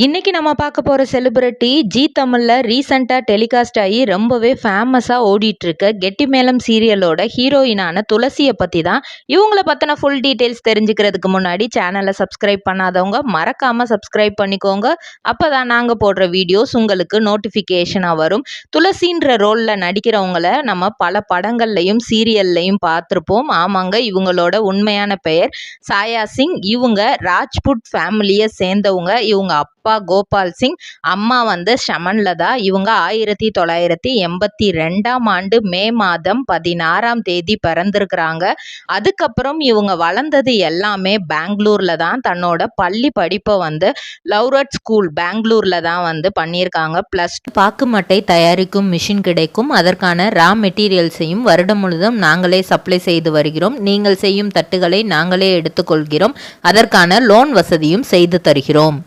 இன்னைக்கு நம்ம பார்க்க போற செலிபிரிட்டி ஜீ தமிழ்ல ரீசெண்டா டெலிகாஸ்ட் ஆகி ரொம்பவே ஃபேமஸா ஓடிட்டு இருக்க கெட்டிமேளம் சீரியலோட ஹீரோயினான துளசியை பத்தி தான். இவங்கள பத்தின ஃபுல் டீடைல்ஸ் தெரிஞ்சுக்கிறதுக்கு முன்னாடி சேனலை சப்ஸ்கிரைப் பண்ணாதவங்க மறக்காம சப்ஸ்கிரைப் பண்ணிக்கோங்க. அப்பதான் நாங்க போடுற வீடியோஸ் உங்களுக்கு நோட்டிபிகேஷனா வரும். துளசின்ற ரோல்ல நடிக்கிறவங்கள நம்ம பல படங்கள்லையும் சீரியல்லையும் பார்த்துருப்போம். ஆமாங்க, இவங்களோட உண்மையான பெயர் சாயா சிங். இவங்க ராஜ்புட் ஃபேமிலியை சேர்ந்தவங்க. இவங்க அப்பா கோபால் சிங், அம்மா ஷமன்லதா. இவங்க 1982 மே மாதம் 16 பிறந்திருக்கிறாங்க. அதுக்கப்புறம் இவங்க வளர்ந்தது எல்லாமே பெங்களூர்ல தான். தன்னோட பள்ளி படிப்பை லவ்ரட் ஸ்கூல் பெங்களூர்ல தான் பண்ணியிருக்காங்க. ப்ளஸ் பாக்குமட்டை தயாரிக்கும் மிஷின் கிடைக்கும். அதற்கான ரா மெட்டீரியல்ஸையும் வருடம் முழுதும் நாங்களே சப்ளை செய்து வருகிறோம். நீங்கள் செய்யும் தட்டுகளை நாங்களே எடுத்துக்கொள்கிறோம். அதற்கான லோன் வசதியும் செய்து தருகிறோம்.